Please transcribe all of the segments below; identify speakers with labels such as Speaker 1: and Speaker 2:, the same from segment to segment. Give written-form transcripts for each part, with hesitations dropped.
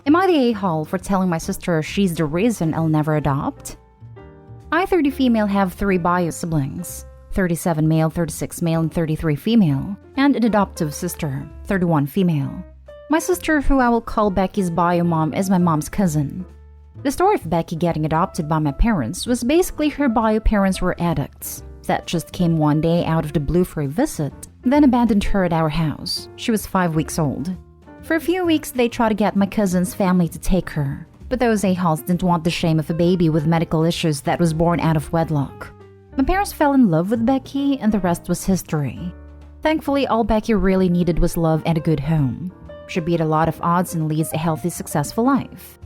Speaker 1: Am I the a-hole for telling my sister she's the reason I'll never adopt? I, 30 female, have 3 bio siblings, 37 male, 36 male, and 33 female, and an adoptive sister, 31 female. My sister, who I will call Becky's bio mom, is my mom's cousin. The story of Becky getting adopted by my parents was basically her bio parents were addicts that just came one day out of the blue for a visit, then abandoned her at our house. She was 5 weeks old. For a few weeks, they tried to get my cousin's family to take her, but those a-holes didn't want the shame of a baby with medical issues that was born out of wedlock. My parents fell in love with Becky, and the rest was history. Thankfully, all Becky really needed was love and a good home. She beat a lot of odds and leads a healthy, successful life.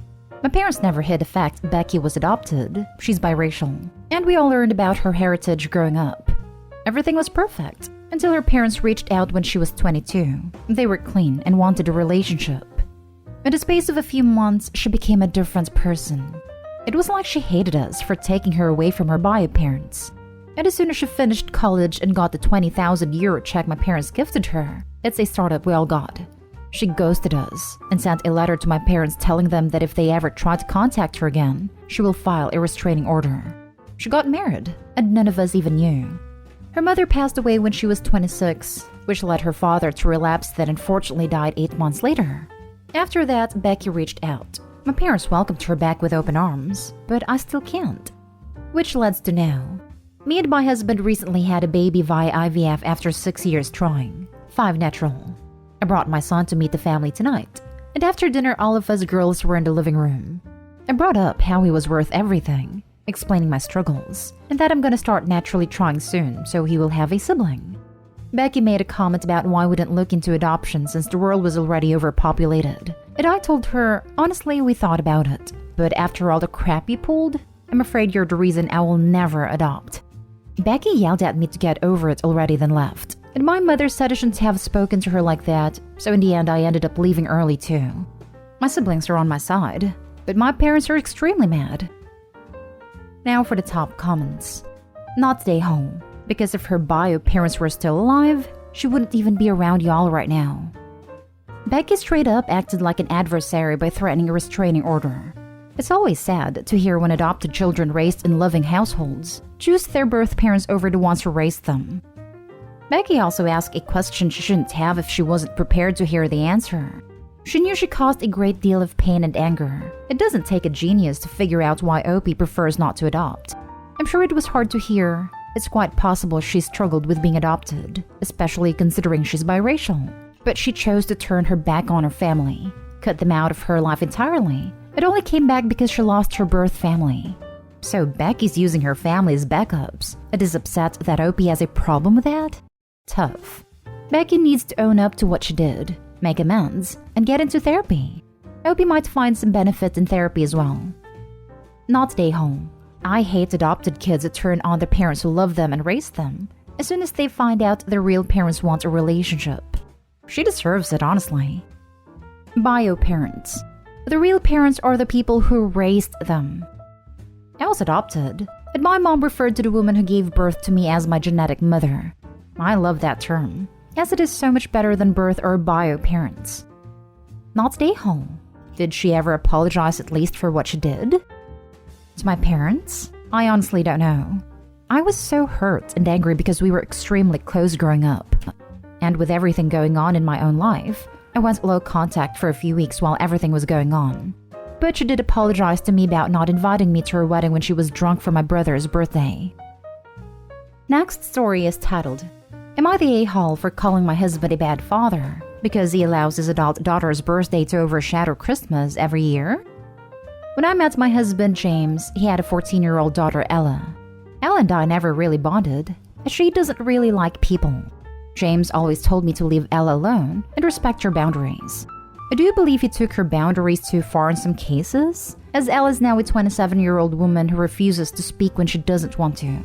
Speaker 1: My parents never hid the fact Becky was adopted. She's biracial, and we all learned about her heritage growing up. Everything was perfect until her parents reached out when she was 22. They were clean and wanted a relationship. In the space of a few months, she became a different person. It was like she hated us for taking her away from her bio parents. And as soon as she finished college and got the 20,000 euro check my parents gifted her, it's a startup we all got. She ghosted us and sent a letter to my parents telling them that if they ever tried to contact her again, she will file a restraining order. She got married, and none of us even knew. Her mother passed away when she was 26, which led her father to relapse that unfortunately died 8 months later. After that, Becky reached out. My parents welcomed her back with open arms, but I still can't. Which leads to now. Me and my husband recently had a baby via IVF after 6 years trying. 5 natural. I brought my son to meet the family tonight, and after dinner all of us girls were in the living room. I brought up how he was worth everything, explaining my struggles, and that I'm gonna start naturally trying soon so he will have a sibling. Becky made a comment about why we didn't look into adoption since the world was already overpopulated, and I told her, honestly, we thought about it, but after all the crap you pulled, I'm afraid you're the reason I will never adopt. Becky yelled at me to get over it already, then left. And my mother said I shouldn't have spoken to her like that, so in the end I ended up leaving early too. My siblings are on my side, but my parents are extremely mad. Now for the top comments. Not stay home, because if her bio parents were still alive, she wouldn't even be around y'all right now. Becky straight up acted like an adversary by threatening a restraining order. It's always sad to hear when adopted children raised in loving households choose their birth parents over the ones who raised them. Becky also asked a question she shouldn't have if she wasn't prepared to hear the answer. She knew she caused a great deal of pain and anger. It doesn't take a genius to figure out why Opie prefers not to adopt. I'm sure it was hard to hear. It's quite possible she struggled with being adopted, especially considering she's biracial. But she chose to turn her back on her family, cut them out of her life entirely. It only came back because she lost her birth family. So Becky's using her family as backups and is upset that Opie has a problem with that? Tough. Becky needs to own up to what she did, make amends, and get into therapy. Opie might find some benefit in therapy as well. Not stay home. I hate adopted kids that turn on their parents who love them and raise them as soon as they find out their real parents want a relationship. She deserves it, honestly. Bio parents. The real parents are the people who raised them. I was adopted, and my mom referred to the woman who gave birth to me as my genetic mother. I love that term, as it is so much better than birth or bio parents. Not stay home. Did she ever apologize at least for what she did? To my parents? I honestly don't know. I was so hurt and angry because we were extremely close growing up. And with everything going on in my own life, I went low contact for a few weeks while everything was going on. But she did apologize to me about not inviting me to her wedding when she was drunk for my brother's birthday. Next story is titled, Am I the a-hole for calling my husband a bad father because he allows his adult daughter's birthday to overshadow Christmas every year? When I met my husband, James, he had a 14-year-old daughter, Ella. Ella and I never really bonded, as she doesn't really like people. James always told me to leave Ella alone and respect her boundaries. I do believe he took her boundaries too far in some cases, as Ella is now a 27-year-old woman who refuses to speak when she doesn't want to.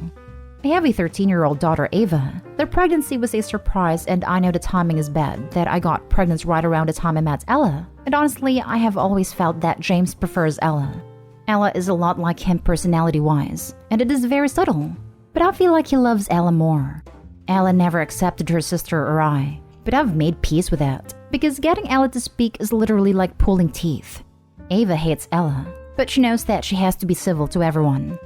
Speaker 1: I have a 13-year-old daughter, Ava. Their pregnancy was a surprise, and I know the timing is bad, that I got pregnant right around the time I met Ella. And honestly, I have always felt that James prefers Ella. Ella is a lot like him personality-wise, and it is very subtle. But I feel like he loves Ella more. Ella never accepted her sister or I, but I've made peace with that, because getting Ella to speak is literally like pulling teeth. Ava hates Ella, but she knows that she has to be civil to everyone.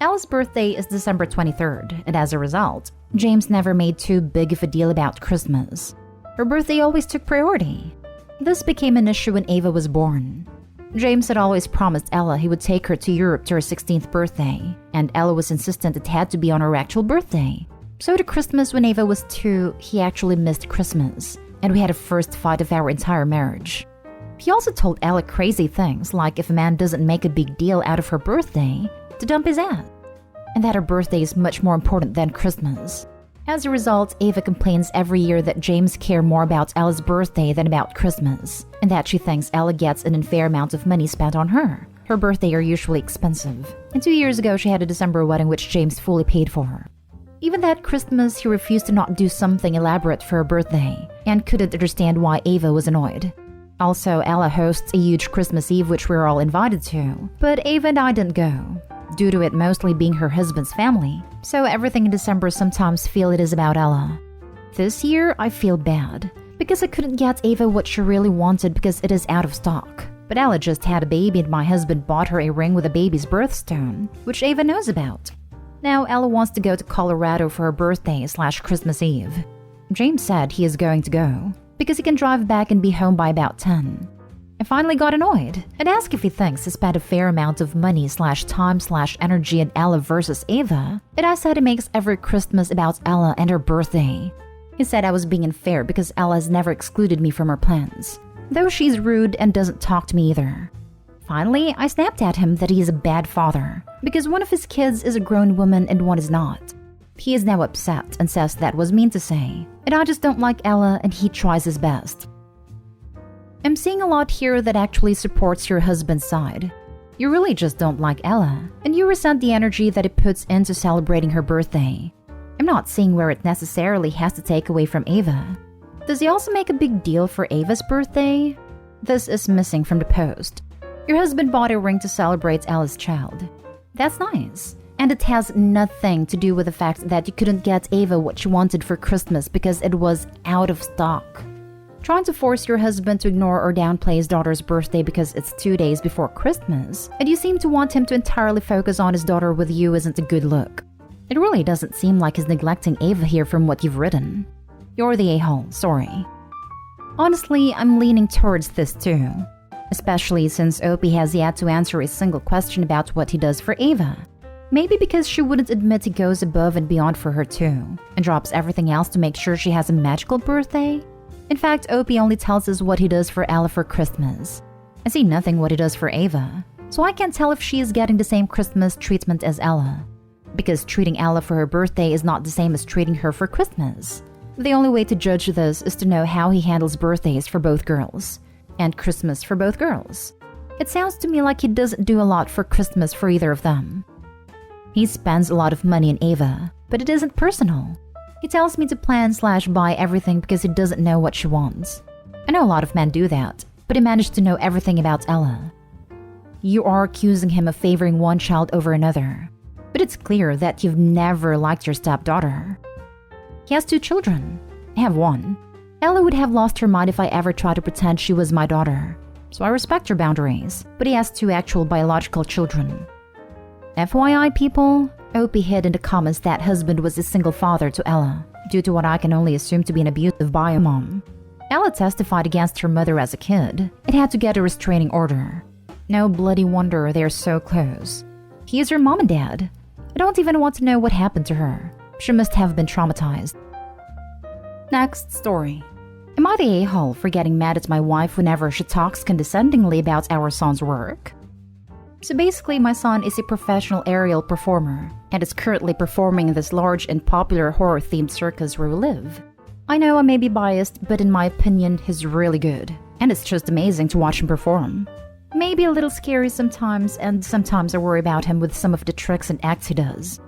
Speaker 1: Ella's birthday is December 23rd, and as a result, James never made too big of a deal about Christmas. Her birthday always took priority. This became an issue when Ava was born. James had always promised Ella he would take her to Europe to her 16th birthday, and Ella was insistent it had to be on her actual birthday. So to Christmas when Ava was 2, he actually missed Christmas, and we had a first fight of our entire marriage. He also told Ella crazy things like if a man doesn't make a big deal out of her birthday, to dump his ass, and that her birthday is much more important than Christmas. As a result, Ava complains every year that James cares more about Ella's birthday than about Christmas, and that she thinks Ella gets an unfair amount of money spent on her. Her birthdays are usually expensive, and 2 years ago she had a December wedding which James fully paid for. Even that Christmas, he refused to not do something elaborate for her birthday, and couldn't understand why Ava was annoyed. Also, Ella hosts a huge Christmas Eve which we were all invited to, but Ava and I didn't go, due to it mostly being her husband's family, so everything in December sometimes feel it is about Ella. This year, I feel bad, because I couldn't get Ava what she really wanted because it is out of stock. But Ella just had a baby and my husband bought her a ring with a baby's birthstone, which Ava knows about. Now Ella wants to go to Colorado for her birthday/Christmas Eve. James said he is going to go, because he can drive back and be home by about 10. I finally got annoyed and asked if he thinks he spent a fair amount of money/time/energy on Ella versus Ava, and I said he makes every Christmas about Ella and her birthday. He said I was being unfair because Ella has never excluded me from her plans, though she's rude and doesn't talk to me either. Finally, I snapped at him that he is a bad father, because one of his kids is a grown woman and one is not. He is now upset and says that was mean to say, and I just don't like Ella and he tries his best. I'm seeing a lot here that actually supports your husband's side. You really just don't like Ella, and you resent the energy that it puts into celebrating her birthday. I'm not seeing where it necessarily has to take away from Ava. Does he also make a big deal for Ava's birthday? This is missing from the post. Your husband bought a ring to celebrate Ella's child. That's nice. And it has nothing to do with the fact that you couldn't get Ava what she wanted for Christmas because it was out of stock. Trying to force your husband to ignore or downplay his daughter's birthday because it's 2 days before Christmas, and you seem to want him to entirely focus on his daughter with you isn't a good look. It really doesn't seem like he's neglecting Ava here from what you've written. You're the a-hole, sorry. Honestly, I'm leaning towards this too, especially since Opie has yet to answer a single question about what he does for Ava. Maybe because she wouldn't admit he goes above and beyond for her too, and drops everything else to make sure she has a magical birthday? In fact, Opie only tells us what he does for Ella for Christmas. I see nothing what he does for Ava, so I can't tell if she is getting the same Christmas treatment as Ella. Because treating Ella for her birthday is not the same as treating her for Christmas. The only way to judge this is to know how he handles birthdays for both girls, and Christmas for both girls. It sounds to me like he doesn't do a lot for Christmas for either of them. He spends a lot of money on Ava, but it isn't personal. He tells me to plan/buy everything because he doesn't know what she wants. I know a lot of men do that, but he managed to know everything about Ella. You are accusing him of favoring one child over another, but it's clear that you've never liked your stepdaughter. He has 2 children. I have 1. Ella would have lost her mind if I ever tried to pretend she was my daughter, so I respect her boundaries, but he has 2 actual biological children. FYI, people, Opie hid in the comments that husband was a single father to Ella, due to what I can only assume to be an abusive bio mom. Ella testified against her mother as a kid and had to get a restraining order. No bloody wonder they're so close. He is her mom and dad. I don't even want to know what happened to her. She must have been traumatized. Next story. Am I the a-hole for getting mad at my wife whenever she talks condescendingly about our son's work? So basically, my son is a professional aerial performer and is currently performing in this large and popular horror-themed circus where we live. I know I may be biased, but in my opinion, he's really good, and it's just amazing to watch him perform. Maybe a little scary sometimes, and sometimes I worry about him with some of the tricks and acts he does.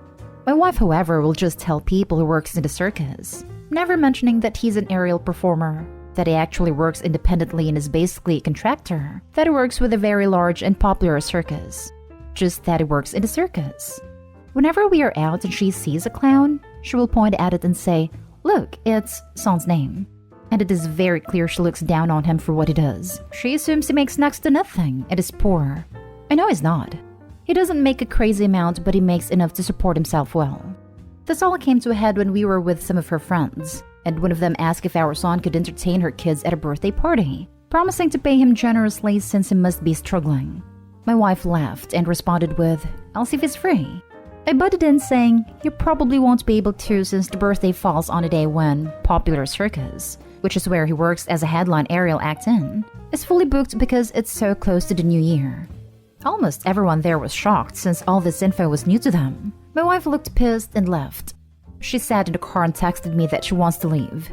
Speaker 1: My wife, however, will just tell people who works in the circus, never mentioning that he's an aerial performer, that he actually works independently and is basically a contractor, that he works with a very large and popular circus. Just that he works in a circus. Whenever we are out and she sees a clown, she will point at it and say, "Look, it's son's name." And and it is very clear she looks down on him for what he does. She assumes he makes next to nothing and is poor. I know he's not. He doesn't make a crazy amount, but he makes enough to support himself well. This all came to a head when we were with some of her friends, and one of them asked if our son could entertain her kids at a birthday party, promising to pay him generously since he must be struggling. My wife laughed and responded with, "I'll see if he's free." I butted in saying, "You probably won't be able to since the birthday falls on a day when Popular Circus, which is where he works as a headline aerial act in, is fully booked because it's so close to the new year." Almost everyone there was shocked since all this info was new to them. My wife looked pissed and left. She sat in the car and texted me that she wants to leave.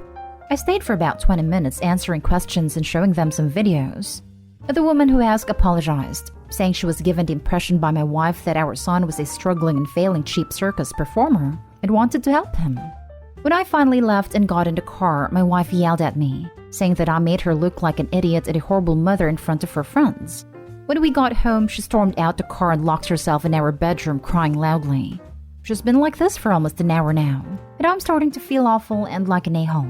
Speaker 1: I stayed for about 20 minutes answering questions and showing them some videos. The woman who asked apologized, saying she was given the impression by my wife that our son was a struggling and failing cheap circus performer and wanted to help him. When I finally left and got in the car, my wife yelled at me, saying that I made her look like an idiot and a horrible mother in front of her friends. When we got home, she stormed out the car and locked herself in our bedroom crying loudly. She's been like this for almost an hour now, and I'm starting to feel awful and like an a-hole.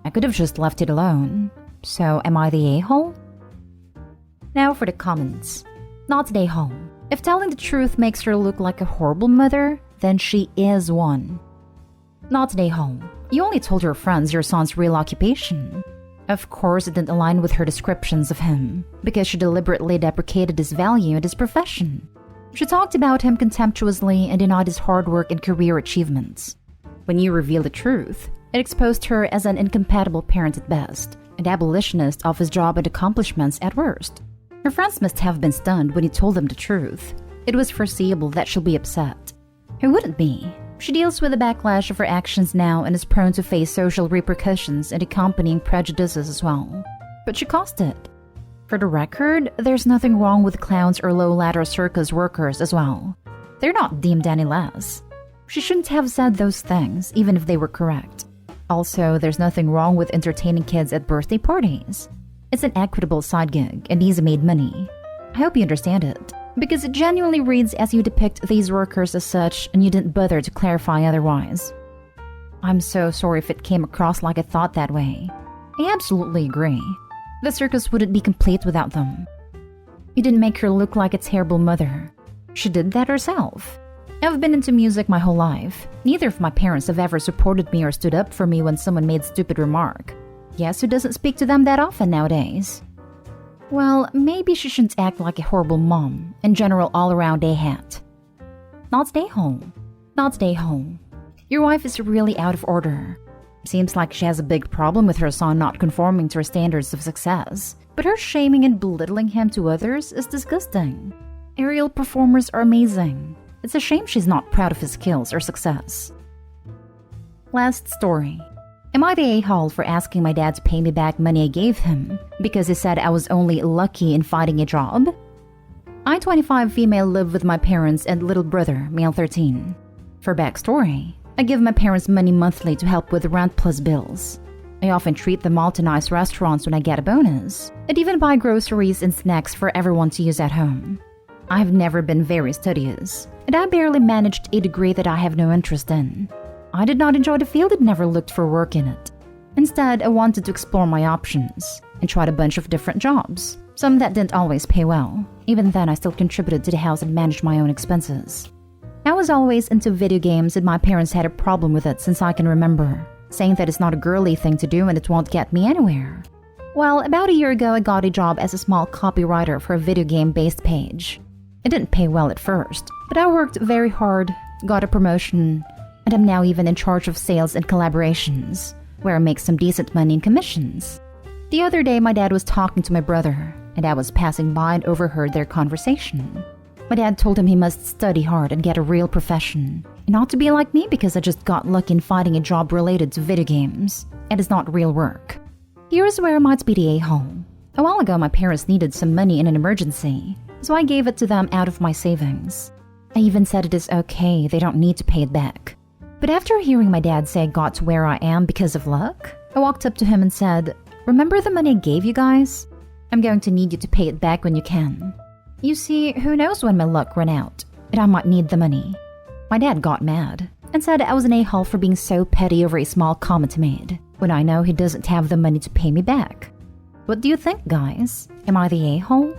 Speaker 1: I could have just left it alone. So am I the a-hole? Now for the comments. Not an a-hole. If telling the truth makes her look like a horrible mother, then she is one. Not an a-hole. You only told your friends your son's real occupation. Of course, it didn't align with her descriptions of him, because she deliberately deprecated his value and his profession. She talked about him contemptuously and denied his hard work and career achievements. When you revealed the truth, it exposed her as an incompatible parent at best, an abolitionist of his job and accomplishments at worst. Her friends must have been stunned when you told them the truth. It was foreseeable that she'll be upset. Who wouldn't be? She deals with the backlash of her actions now and is prone to face social repercussions and accompanying prejudices as well. But she caused it. For the record, there's nothing wrong with clowns or low-ladder circus workers as well. They're not deemed any less. She shouldn't have said those things, even if they were correct. Also, there's nothing wrong with entertaining kids at birthday parties. It's an equitable side gig and easy made money. I hope you understand it, because it genuinely reads as you depict these workers as such and you didn't bother to clarify otherwise. I'm so sorry if it came across like I thought that way. I absolutely agree. The circus wouldn't be complete without them. You didn't make her look like a terrible mother. She did that herself. I've been into music my whole life. Neither of my parents have ever supported me or stood up for me when someone made a stupid remark. Yes, who doesn't speak to them that often nowadays? Well, maybe she shouldn't act like a horrible mom, in general all-around a-hat. Not stay home. Not stay home. Your wife is really out of order. Seems like she has a big problem with her son not conforming to her standards of success, but her shaming and belittling him to others is disgusting. Aerial performers are amazing. It's a shame she's not proud of his skills or success. Last story. Am I the a-hole for asking my dad to pay me back money I gave him because he said I was only lucky in finding a job? I, 25 female, live with my parents and little brother, male 13. For backstory, I give my parents money monthly to help with rent plus bills. I often treat them all to nice restaurants when I get a bonus, and even buy groceries and snacks for everyone to use at home. I've never been very studious, and I barely managed a degree that I have no interest in. I did not enjoy the field and never looked for work in it. Instead, I wanted to explore my options and tried a bunch of different jobs, some that didn't always pay well. Even then, I still contributed to the house and managed my own expenses. I was always into video games and my parents had a problem with it since I can remember, saying that it's not a girly thing to do and it won't get me anywhere. Well, about a year ago, I got a job as a small copywriter for a video game-based page. It didn't pay well at first, but I worked very hard, got a promotion, and I'm now even in charge of sales and collaborations, where I make some decent money in commissions. The other day, my dad was talking to my brother, and I was passing by and overheard their conversation. My dad told him he must study hard and get a real profession, and not to be like me because I just got lucky in finding a job related to video games, and it's not real work. Here's where I might be the a-hole. A while ago, my parents needed some money in an emergency, so I gave it to them out of my savings. I even said it is okay, they don't need to pay it back. But after hearing my dad say I got to where I am because of luck, I walked up to him and said, "Remember the money I gave you guys? I'm going to need you to pay it back when you can. You see, who knows when my luck ran out, and I might need the money." My dad got mad and said I was an a-hole for being so petty over a small comment I made, when I know he doesn't have the money to pay me back. What do you think, guys? Am I the a-hole?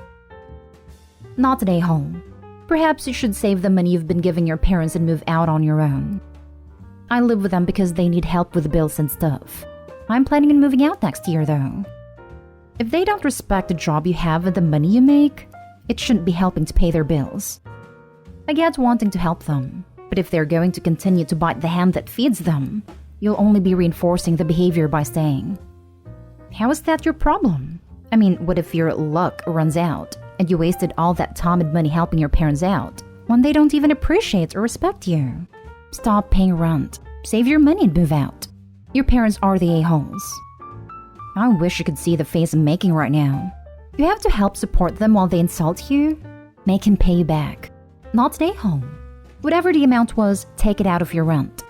Speaker 1: Not an a-hole. Perhaps you should save the money you've been giving your parents and move out on your own. I live with them because they need help with the bills and stuff. I'm planning on moving out next year, though. If they don't respect the job you have and the money you make, it shouldn't be helping to pay their bills. I get wanting to help them, but if they're going to continue to bite the hand that feeds them, you'll only be reinforcing the behavior by staying. How is that your problem? I mean, what if your luck runs out and you wasted all that time and money helping your parents out when they don't even appreciate or respect you? Stop paying rent, save your money and move out. Your parents are the a-holes. I wish you could see the face I'm making right now. You have to help support them while they insult you. Make him pay you back. Not an a-hole. Whatever the amount was, take it out of your rent.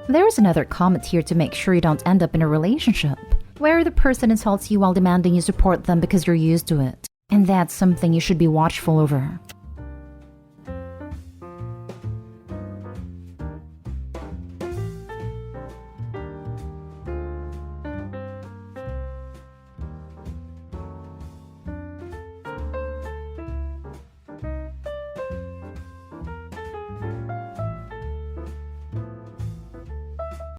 Speaker 1: There is another comment here to make sure you don't end up in a relationship where the person insults you while demanding you support them because you're used to it. And that's something you should be watchful over.